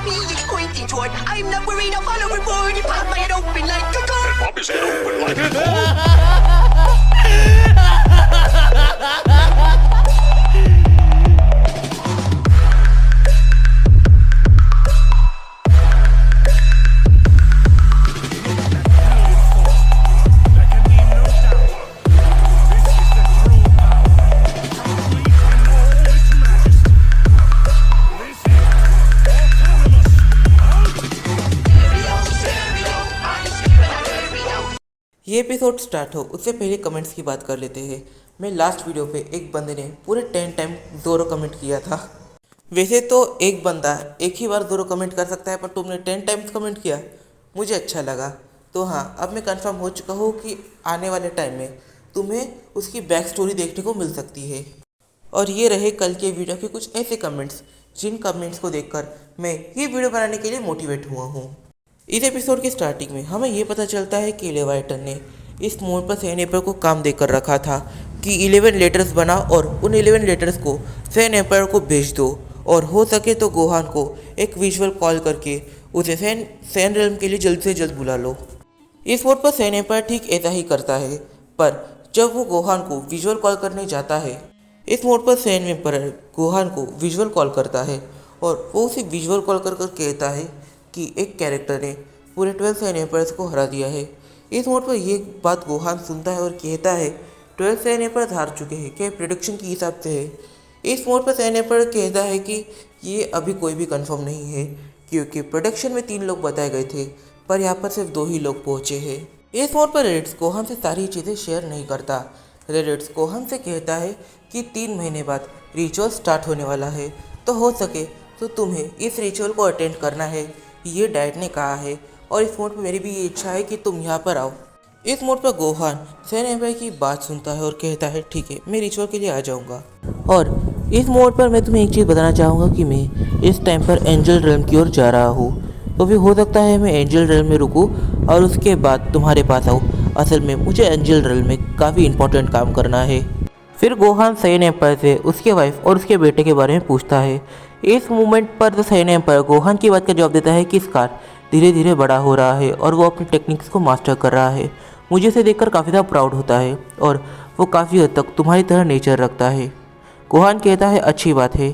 me is pointing toward. I'm not worried, I'll follow reward. You pop my head open like a gun. And pop his head open like a gun. ये episode start हो उससे पहले comments की बात कर लेते हैं। मैं लास्ट वीडियो पे एक बंदे ने पूरे 10 टाइम ज़ोरो कमेंट किया था। वैसे तो एक बंदा एक ही बार ज़ोरो कमेंट कर सकता है, पर तुमने 10 टाइम्स कमेंट किया, मुझे अच्छा लगा। तो हाँ, अब मैं कंफर्म हो चुका हूँ कि आने वाले टाइम में तुम्हें उसकी बैक स्टोरी देखने को मिल सकती है। और ये रहे कल के वीडियो के कुछ ऐसे कमेंट्स जिन कमेंट्स को देखकर मैं ये वीडियो बनाने के लिए मोटिवेट हुआ हूँ। इस एपिसोड की स्टार्टिंग में हमें ये पता चलता है कि लेवाइटन ने इस मोड पर सैन एम्पायर को काम देकर रखा था कि 11 लेटर्स बना और उन 11 लेटर्स को सैन एम्पायर को भेज दो, और हो सके तो गोहान को एक विजुअल कॉल करके उसे सैन रेल्म के लिए जल्द से जल्द बुला लो। इस मोड पर सैन एम्पायर ठीक ऐसा ही करता है, पर जब वो गोहान को विजुअल कॉल करने जाता है, इस मोड पर सैन एम्पायर गोहान को विजुअल कॉल करता है और वो उसे विजुअल कॉल कर कहता है कि एक कैरेक्टर ने पूरे 12 सैन एम्पायर्स को हरा दिया है। इस मोड पर ये बात गोहान सुनता है और कहता है 12 सैन एम्पायर्स हार चुके हैं, क्या प्रेडिक्शन के हिसाब से है। इस मोड पर सैन एम्पायर कहता है कि ये अभी कोई भी कंफर्म नहीं है, क्योंकि प्रोडक्शन में 3 लोग बताए गए थे, पर यहाँ पर सिर्फ 2 ही लोग पहुँचे हैं। इस मोड पर रेडिट्स गोहान से सारी चीज़ें शेयर नहीं करता। रेडिट्स गोहान से कहता है कि 3 महीने बाद रिचुअल स्टार्ट होने वाला है, तो हो सके तो तुम्हें इस रिचुअल को अटेंड करना है, ये डैड ने कहा है। और इस मोड पर मेरी भी ये इच्छा है कि तुम यहाँ पर आओ। इस मोड पर गोहान सैन एम्पायर की बात सुनता है और कहता है ठीक है, मैं रिचुअल के लिए आ जाऊँगा। और इस मोड पर मैं तुम्हें एक चीज़ बताना चाहूँगा कि मैं इस टाइम पर एंजल रेल्म की ओर जा रहा हूँ, तो भी हो सकता है मैं एंजल रेल्म में रुकूँ और उसके बाद तुम्हारे पास आऊँ। असल में मुझे एंजल रेल्म में काफ़ी इंपॉर्टेंट काम करना है। फिर गोहान सैन एम्पायर से उसके वाइफ और उसके बेटे के बारे में पूछता है। इस मोमेंट पर तो सैन एम्पायर गोहान की बात का जवाब देता है कि स्कार धीरे धीरे बड़ा हो रहा है और वो अपनी टेक्निक्स को मास्टर कर रहा है। मुझे इसे देखकर काफ़ी ज़्यादा प्राउड होता है और वो काफ़ी हद तक तुम्हारी तरह नेचर रखता है। गोहान कहता है अच्छी बात है।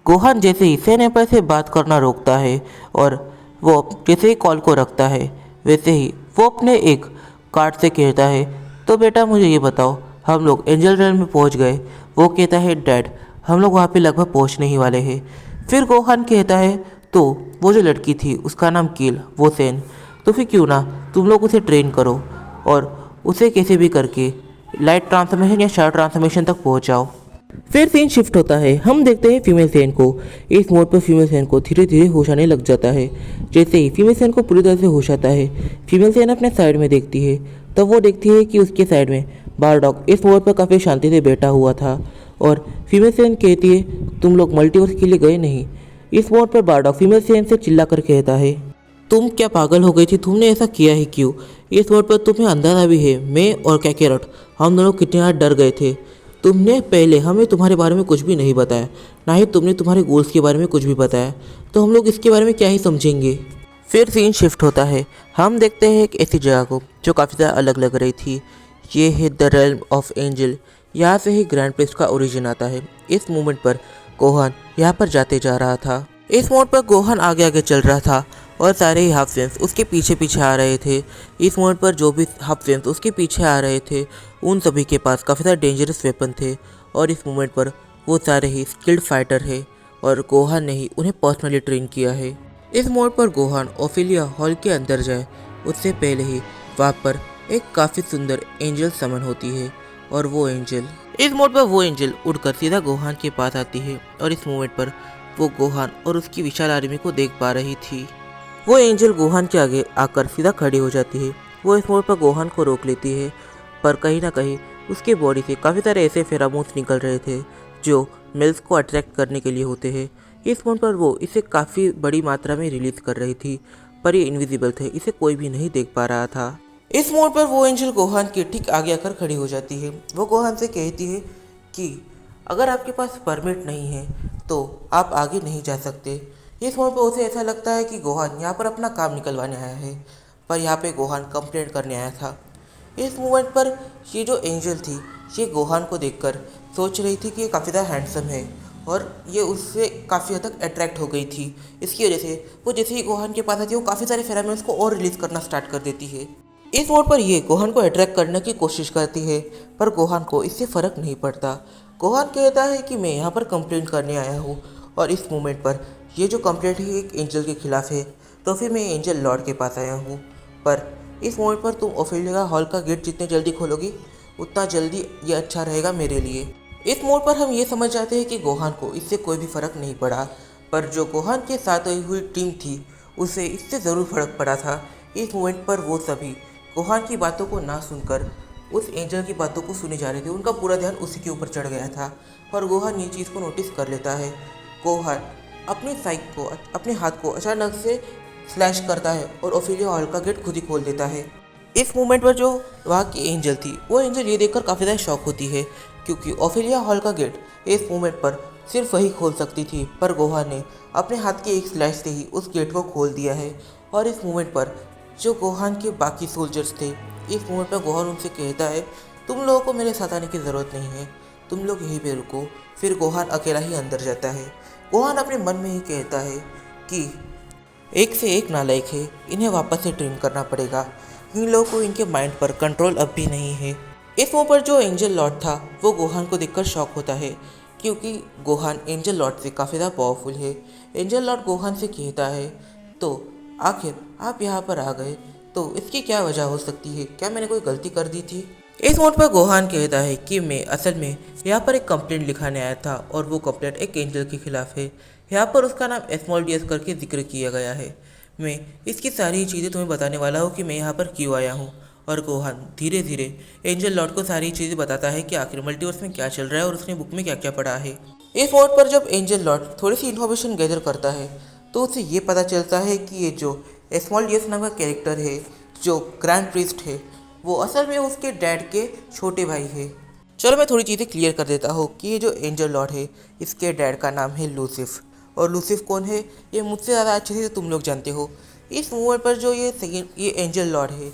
गोहान जैसे ही सैन एम्पायर से बात करना रोकता है और वो जैसे ही कॉल को रखता है, वैसे ही वो अपने एक कार्ड से कहता है तो बेटा मुझे ये बताओ, हम लोग एंजल रेल्म में पहुंच गए। वो कहता है डैड हम लोग वहाँ पे लगभग पहुँचने ही वाले हैं। फिर गोहान कहता है तो वो जो लड़की थी उसका नाम कील, वो सैन, तो फिर क्यों ना तुम लोग उसे ट्रेन करो और उसे कैसे भी करके लाइट ट्रांसफॉर्मेशन या शार्ट ट्रांसफॉर्मेशन तक पहुँचाओ। फिर सीन शिफ्ट होता है, हम देखते हैं फीमेल सैन को। इस मोड पर फीमेल सैन को धीरे धीरे होश आने लग जाता है। जैसे ही फीमेल सैन को पूरी तरह से होश आता है, फीमेल सैन अपने साइड में देखती है, तब वो देखती है कि उसके साइड में बारडॉग इस मोड पर काफ़ी शांति से बैठा हुआ था। और फीमेल सैन कहती है तुम लोग मल्टीवर्स के लिए गए नहीं। इस मोड पर बारडॉग फीमेल सैन से चिल्ला कर कहता है तुम क्या पागल हो गई थी, तुमने ऐसा किया ही क्यों। इस मोड पर तुम्हें अंदाजा भी है मैं और कैकेरट हम दोनों कितने ज़्यादा डर गए थे। तुमने पहले हमें तुम्हारे बारे में कुछ भी नहीं बताया, ना ही तुमने तुम्हारे गोल्स के बारे में कुछ भी बताया, तो हम लोग इसके बारे में क्या ही समझेंगे। फिर सीन शिफ्ट होता है, हम देखते हैं एक ऐसी जगह को जो काफ़ी ज़्यादा अलग लग रही थी। ये है द रेल्म ऑफ एंजल। यहाँ से ही ग्रैंड प्रिस्ट का ओरिजिन आता है। इस मोमेंट पर गोहान यहाँ पर जाते जा रहा था। इस मोड पर गोहान आगे आगे चल रहा था और सारे ही हाफ सेंस उसके पीछे पीछे आ रहे थे। इस मोड पर जो भी हाफ सेंस उसके पीछे आ रहे थे उन सभी के पास काफ़ी सारे डेंजरस वेपन थे, और इस मोमेंट पर वो सारे ही स्किल्ड फाइटर है और गोहान ने ही उन्हें पर्सनली ट्रेन किया है। इस मोड पर गोहान ओफिलिया हॉल के अंदर जाए उससे पहले ही वहाँ पर एक काफ़ी सुंदर एंजल समन होती है, और वो एंजल इस मोड पर वो एंजल उड़कर सीधा गोहान के पास आती है, और इस मोमेंट पर वो गोहान और उसकी विशाल आर्मी को देख पा रही थी। वो एंजल गोहान के आगे आकर सीधा खड़ी हो जाती है। वो इस मोड पर गोहान को रोक लेती है, पर कहीं ना कहीं उसके बॉडी से काफ़ी सारे ऐसे फेरामोन्स निकल रहे थे जो मेल्स को अट्रैक्ट करने के लिए होते हैं। इस मोड पर वो इसे काफ़ी बड़ी मात्रा में रिलीज कर रही थी, पर ये इनविजिबल थे, इसे कोई भी नहीं देख पा रहा था। इस मोड पर वो एंजल गोहान के ठीक आगे आकर खड़ी हो जाती है। वो गोहान से कहती है कि अगर आपके पास परमिट नहीं है तो आप आगे नहीं जा सकते। इस मोड़ पर उसे ऐसा लगता है कि गोहान यहाँ पर अपना काम निकलवाने आया है, पर यहाँ पे गोहान कंप्लेंट करने आया था। इस मोमेंट पर ये जो एंजल थी ये गोहान को देखकर सोच रही थी कि ये काफ़ी ज़्यादा हैंडसम है और ये उससे काफ़ी हद तक अट्रैक्ट हो गई थी। इसकी वजह से वो जैसे ही गोहान के पास आती है वो काफ़ी सारे फेरोमोन्स को और रिलीज़ करना स्टार्ट कर देती है। इस मोड़ पर ये गोहान को अट्रैक्ट करने की कोशिश करती है, पर गोहान को इससे फ़र्क नहीं पड़ता। गोहान कहता है कि मैं यहाँ पर कंप्लेंट करने आया हूँ और इस मोमेंट पर ये जो कंप्लेंट है एक एंजल के खिलाफ है, तो फिर मैं एंजल लॉर्ड के पास आया हूँ। पर इस मोमेंट पर तुम ओफेलिया हॉल का गेट जितने जल्दी खोलोगी उतना जल्दी ये अच्छा रहेगा मेरे लिए। इस मोड़ पर हम ये समझ जाते हैं कि गोहान को इससे कोई भी फ़र्क नहीं पड़ा, पर जो गोहान के साथ आई हुई टीम थी उसे इससे ज़रूर फ़र्क पड़ा था। इस मोमेंट पर वो सभी गोहान की बातों को ना सुनकर उस एंजल की बातों को सुने जा रहे थे। उनका पूरा ध्यान उसी के ऊपर चढ़ गया था और गोहान ये चीज़ को नोटिस कर लेता है। गोहान अपनी साइक को अपने हाथ को अचानक से स्लैश करता है और ओफेलिया हॉल का गेट खुद ही खोल देता है। इस मोमेंट पर जो वहाँ की एंजल थी वो एंजल ये देखकर काफ़ी ज़्यादा शॉक होती है, क्योंकि ओफेलिया हॉल का गेट इस मोमेंट पर सिर्फ वही खोल सकती थी, पर गोहान ने अपने हाथ के एक स्लैश से ही उस गेट को खोल दिया है। और इस मोमेंट पर जो गोहान के बाकी सोल्जर्स थे, इस मोमेंट पर गोहान उनसे कहता है तुम लोगों को मेरे साथ आने की ज़रूरत नहीं है, तुम लोग यहीं पे रुको। फिर गोहान अकेला ही अंदर जाता है। गोहान अपने मन में ही कहता है कि एक से एक नालायक है, इन्हें वापस से ट्रेन करना पड़ेगा। इन लोगों को इनके माइंड पर कंट्रोल अब भी नहीं है। इस मोड़ पर जो एंजल लॉर्ड था वो गोहान को देखकर शॉक होता है, क्योंकि गोहान एंजल लॉर्ड से काफ़ी ज़्यादा पावरफुल है। एंजल लॉर्ड गोहान से कहता है तो आखिर आप यहाँ पर आ गए, तो इसकी क्या वजह हो सकती है? क्या मैंने कोई गलती कर दी थी? इस मोड पर गोहान कहता है कि मैं असल में यहाँ पर एक कंप्लेंट लिखाने आया था और वो कंप्लेंट एक एंजल के खिलाफ है। यहाँ पर उसका नाम एस्मोल्डियस करके जिक्र किया गया है। मैं इसकी सारी चीज़ें तुम्हें बताने वाला हूँ कि मैं यहाँ पर क्यों आया हूँ। और गोहान धीरे धीरे एंजल लॉर्ड को सारी चीज़ें बताता है कि आखिर मल्टीवर्स में क्या चल रहा है और उसने बुक में क्या क्या पढ़ा है। इस मोड पर जब एंजल लॉर्ड थोड़ी सी इन्फॉर्मेशन गैदर करता है तो उसे ये पता चलता है कि ये जो एस्मोल्डियस नाम का कैरेक्टर है, जो ग्रैंड प्रीस्ट है, वो असल में उसके डैड के छोटे भाई है। चलो मैं थोड़ी चीज़ें क्लियर कर देता हूँ कि ये जो एंजल लॉर्ड है इसके डैड का नाम है लूसिफ। और लूसिफ कौन है ये मुझसे ज़्यादा अच्छे से तुम लोग जानते हो। इस मूवमेंट पर जो ये एंजल लॉर्ड है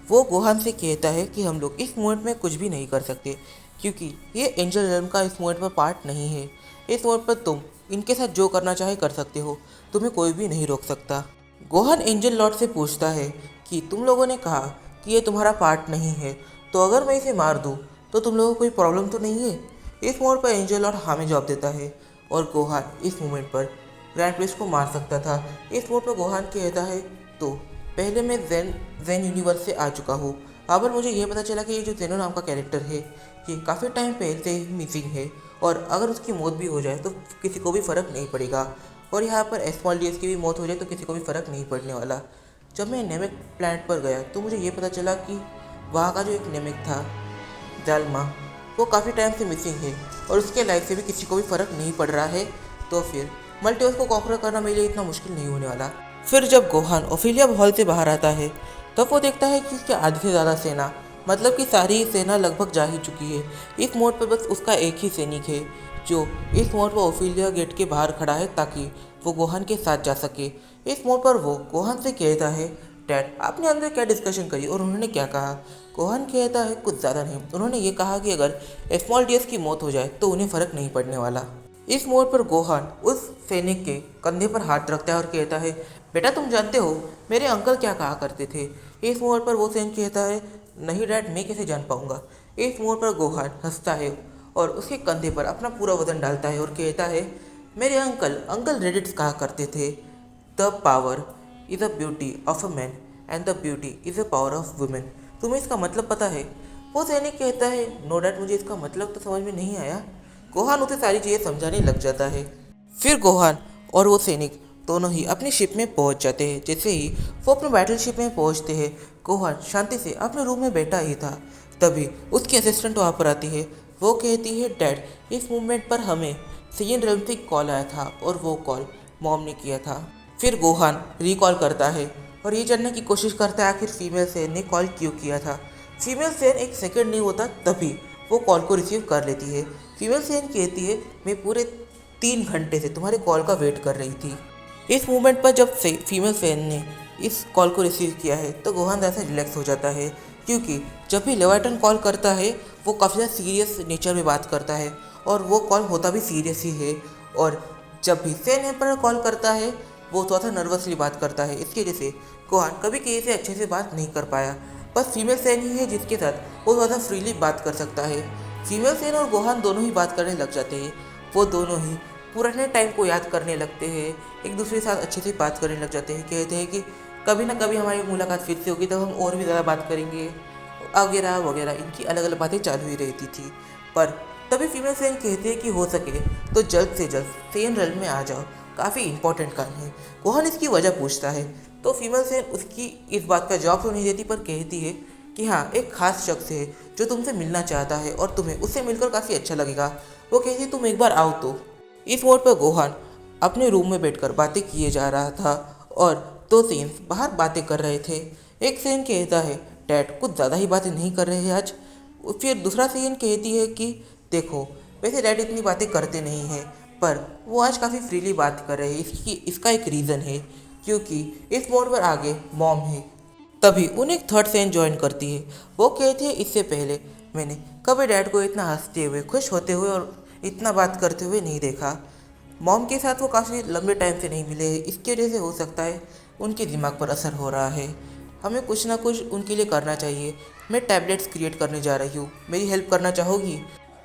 वो गोहान से कहता है कि हम लोग इस मूवमेंट में कुछ भी नहीं कर सकते, क्योंकि ये एंजल रियल्म का इस मूवमेंट पर पार्ट नहीं है। इस मूवमेंट पर तुम इनके साथ जो करना चाहे कर सकते हो, तुम्हें कोई भी नहीं रोक सकता। गोहान एंजल लॉर्ड से पूछता है कि तुम लोगों ने कहा कि ये तुम्हारा पार्ट नहीं है, तो अगर मैं इसे मार दूँ तो तुम लोगों को कोई प्रॉब्लम तो नहीं है? इस मोड पर एंजल लॉर्ड हाँ में जवाब देता है और गोहान इस मोमेंट पर ग्रैंड प्रीस्ट को मार सकता था। इस मोड पर गोहान कहता है तो पहले मैं जेन यूनिवर्स से आ चुका हूँ, अब मुझे ये पता चला कि ये जो जेनो नाम का कैरेक्टर है ये काफ़ी टाइम पहले से ही मिसिंग है और अगर उसकी मौत भी हो जाए तो किसी को भी फ़र्क नहीं पड़ेगा, और यहाँ पर एस्मोल्डियस की भी मौत हो जाए तो किसी को भी फ़र्क नहीं पड़ने वाला। जब मैं नेमेक प्लैनेट पर गया तो मुझे ये पता चला कि वहाँ का जो एक नेमेक था जालमा, वो काफ़ी टाइम से मिसिंग है और उसके लाइफ से भी किसी को भी फ़र्क नहीं पड़ रहा है, तो फिर मल्टीवर्स को कॉन्कर करना मेरे लिए इतना मुश्किल नहीं होने वाला। फिर जब गोहान ओफेलिया हॉल से बाहर आता है तब वो देखता है कि उसके आधे से ज़्यादा सेना, मतलब कि सारी सेना लगभग जा ही चुकी है। इस मोड पर बस उसका एक ही सैनिक है जो इस मोड पर ओफेलिया गेट के बाहर खड़ा है ताकि वो गोहान के साथ जा सके। इस मोड पर वो गोहान से कहता है डैड आपने अंदर क्या डिस्कशन करी और उन्होंने क्या कहा? गोहान कहता है कुछ ज़्यादा नहीं, उन्होंने ये कहा कि अगर एस्मोल्डियस की मौत हो जाए तो उन्हें फ़र्क नहीं पड़ने वाला। इस मोड पर गोहान उस सैनिक के कंधे पर हाथ रखता है और कहता है बेटा तुम जानते हो मेरे अंकल क्या कहा करते थे? इस मोड पर वो सैनिक कहता है नहीं डैड मैं कैसे जान पाऊँगा। इस मोड पर गोहान हंसता है और उसके कंधे पर अपना पूरा वजन डालता है और कहता है मेरे अंकल रेडिट्स कहा करते थे the power is a beauty of a man and the beauty is a power of women. तुम्हें इसका मतलब पता है? वो सैनिक कहता है नो डैड मुझे इसका मतलब तो समझ में नहीं आया। गोहान उसे सारी चीज़ें समझाने लग जाता है। फिर गोहान और वो सैनिक दोनों ही अपनी शिप में पहुंच जाते हैं। जैसे ही वो अपने बैटल शिप में पहुंचते हैं गोहान शांति से अपने रूम में बैठा ही था, तभी उसकी असिस्टेंट वहाँ पर आती है। वो कहती है डैड इस मूवमेंट पर हमें सियन रियल्म से कॉल आया था और वो कॉल मॉम ने किया था। फिर गोहान रिकॉल करता है और ये जानने की कोशिश करता है आखिर फीमेल सेन ने कॉल क्यों किया था। फीमेल सेन एक सेकंड नहीं होता तभी वो कॉल को रिसीव कर लेती है। फीमेल सेन कहती है मैं पूरे 3 घंटे से तुम्हारे कॉल का वेट कर रही थी। इस मोमेंट पर जब फीमेल फैन ने इस कॉल को रिसीव किया है तो गोहान ऐसे रिलैक्स हो जाता है, क्योंकि जब भी लेवाटन कॉल करता है वो काफ़ी ज़्यादा सीरियस नेचर में बात करता है और वो कॉल होता भी सीरियस ही है। और जब भी सेन एम्पर कॉल करता है वो थोड़ा सा नर्वसली बात करता है। इसकी वजह से गोहान कभी किसी से अच्छे से बात नहीं कर पाया। बस फीमेल सेन ही है जिसके साथ वो थोड़ा सा फ्रीली बात कर सकता है। फीमेल सेन और गोहान दोनों ही बात करने लग जाते हैं। वो दोनों ही पुराने टाइम को याद करने लगते हैं, एक दूसरे के साथ अच्छे से बात करने लग जाते हैं। कहते हैं कि कभी ना कभी हमारी मुलाकात फिर से होगी, तब हम और भी ज़्यादा बात करेंगे वगैरह वगैरह। इनकी अलग अलग बातें चालू ही रहती थी। पर तभी फीमेल सेन कहती है कि हो सके तो जल्द से जल्द सेन रेल्म में आ जाओ, काफ़ी इंपॉर्टेंट काम है। गोहान इसकी वजह पूछता है तो फीमेल सेन उसकी इस बात का जवाब तो नहीं देती, पर कहती है कि हाँ, एक खास शख्स है जो तुमसे मिलना चाहता है और तुम्हें उससे मिलकर काफ़ी अच्छा लगेगा। वो कहती है तुम एक बार आओ तो। इस मोड पर गोहान अपने रूम में बैठकर बातें किए जा रहा था और दो सेन्स बाहर बातें कर रहे थे। एक सेन कहता है डैड कुछ ज़्यादा ही बातें नहीं कर रहे हैं आज। फिर दूसरा सेन कहती है कि देखो वैसे डैड इतनी बातें करते नहीं हैं, पर वो आज काफ़ी फ्रीली बात कर रहे हैं। इसका एक रीज़न है, क्योंकि इस मोड पर आगे मॉम है। तभी उन्हें एक थर्ड सेन ज्वाइन करती है। वो कहती है इससे पहले मैंने कभी डैड को इतना हंसते हुए, खुश होते हुए और इतना बात करते हुए नहीं देखा। मॉम के साथ वो काफ़ी लंबे टाइम से नहीं मिले हैं, इसकी वजह से हो सकता है उनके दिमाग पर असर हो रहा है। हमें कुछ ना कुछ उनके लिए करना चाहिए। मैं टैबलेट्स क्रिएट करने जा रही हूँ, मेरी हेल्प करना चाहोगी?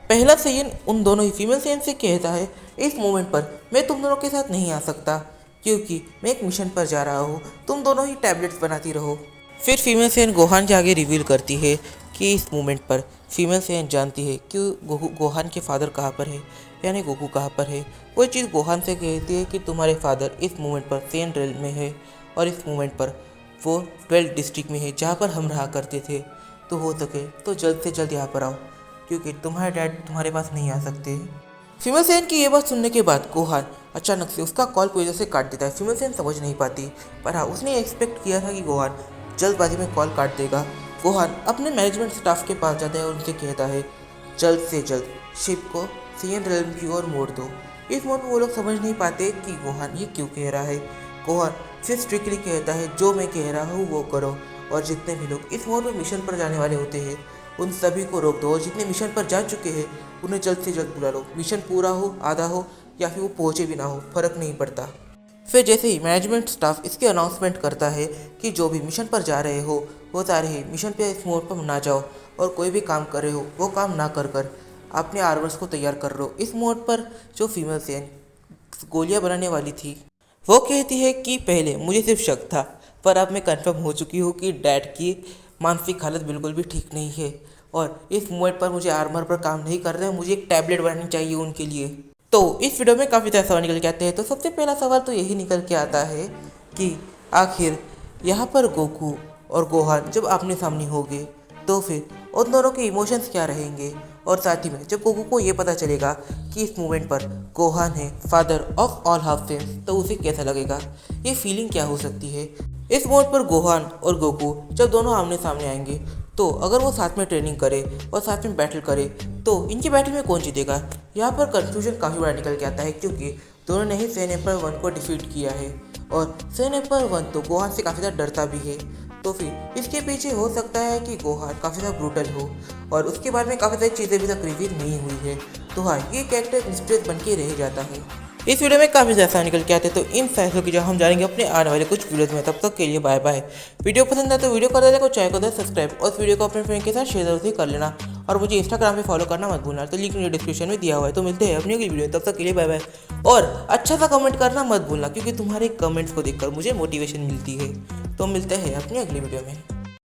पहला सेन उन दोनों ही फीमेल सेन से कहता है इस मोमेंट पर मैं तुम दोनों के साथ नहीं आ सकता, क्योंकि मैं एक मिशन पर जा रहा हूँ। तुम दोनों ही टैबलेट्स बनाती रहो। फिर फीमेल सेन गोहान के आगे रिवील करती है कि इस मोमेंट पर फीमेल सेन जानती है कि गोहान के फादर कहाँ पर है, यानी गोकू कहाँ पर है। वो चीज़ गोहान से कहती है कि तुम्हारे फादर इस मोमेंट पर सेन रेल में है और इस मोमेंट पर वो 12 डिस्ट्रिक्ट में है जहाँ पर हम रहा करते थे। तो हो सके तो जल्द से जल्द यहाँ पर आओ, क्योंकि तुम्हारे डैड तुम्हारे पास नहीं आ सकते। फीमेल सेन की ये बात सुनने के बाद गोहान अचानक से उसका कॉल कोई वजह से काट देता है। फीमेल सेन समझ नहीं पाती, पर हाँ उसने एक्सपेक्ट किया था कि गोहान जल्दबाजी में कॉल काट देगा। गोहान अपने मैनेजमेंट स्टाफ के पास जाता है और उनसे कहता है जल्द से जल्द शिप को सेन रेल्म की ओर मोड़ दो। इस मोड में वो लोग समझ नहीं पाते कि गोहान ये क्यों कह रहा है। गोहान सिर्फ स्ट्रिक्टली कहता है जो मैं कह रहा हूँ वो करो, और जितने भी लोग इस मोड में मिशन पर जाने वाले होते हैं उन सभी को रोक दो, और जितने मिशन पर जा चुके हैं उन्हें जल्द से जल्द बुला लो। मिशन पूरा हो, आधा हो या फिर वो पहुँचे भी ना हो, फर्क नहीं पड़ता। फिर जैसे ही मैनेजमेंट स्टाफ इसके अनाउंसमेंट करता है कि जो भी मिशन पर जा रहे हो वो सारे ही मिशन पे इस मोड पर ना जाओ, और कोई भी काम कर रहे हो वो काम ना कर अपने आर्मर्स को तैयार कर लो। इस मोड पर जो फीमेल सेन गोलियां बनाने वाली थी वो कहती है कि पहले मुझे सिर्फ शक था, पर अब मैं कंफर्म हो चुकी हूँ कि डैड की मानसिक हालत बिल्कुल भी ठीक नहीं है, और इस मोमेंट पर मुझे आर्मर पर काम नहीं कर रहा है, मुझे एक टैबलेट बनानी चाहिए उनके लिए। तो इस वीडियो में काफ़ी सारे सवाल निकल के आते हैं। तो सबसे पहला सवाल तो यही निकल के आता है कि आखिर यहाँ पर गोकू और गोहान जब आमने सामने होंगे तो फिर उन दोनों के इमोशंस क्या रहेंगे, और साथ ही में जब गोकू को ये पता चलेगा कि इस मोमेंट पर गोहान है father of all half sense, तो उसे कैसा लगेगा, ये फीलिंग क्या हो सकती है। इस मोड पर गोहान और गोकू जब दोनों आमने सामने आएंगे तो अगर वो साथ में ट्रेनिंग करे और साथ में बैटल करे तो इनकी बैटल में कौन जीतेगा। यहाँ पर कंफ्यूजन काफ़ी बड़ा निकल के आता है, क्योंकि दोनों ने ही सेन एम्पर 1 को डिफीट किया है, और सेन एम्पर 1 तो गोहान से काफ़ी ज़्यादा डरता भी है। तो फिर इसके पीछे हो सकता है कि गोहान काफ़ी ज़्यादा ब्रूटल हो, और उसके बारे में काफ़ी सारी चीज़ें अभी तक रिवील नहीं हुई है। तो हाँ, ये कैरेक्टर मिस्ट्रेस बन के रह जाता है। इस वीडियो में काफ़ी ज़्यादा निकल के आते हैं, तो इन फैसलों की जो हम जानेंगे अपने आने वाले कुछ वीडियोज़ में। तब तक के लिए बाय बाय। वीडियो पसंद आए तो वीडियो कर देना, चैनल को दे सब्सक्राइब, और वीडियो को अपने फ्रेंड के साथ शेयर जरूर कर लेना, और मुझे इंस्टाग्राम पे फॉलो करना मत भूलना। तो लिंक मेरे डिस्क्रिप्शन में दिया हुआ है। तो मिलते हैं अपनी अगली वीडियो, तब तक के लिए बाय बाय। और अच्छा सा कमेंट करना मत भूलना, क्योंकि तुम्हारे कमेंट्स को देखकर मुझे मोटिवेशन मिलती है। तो मिलते हैं अपनी अगली वीडियो में।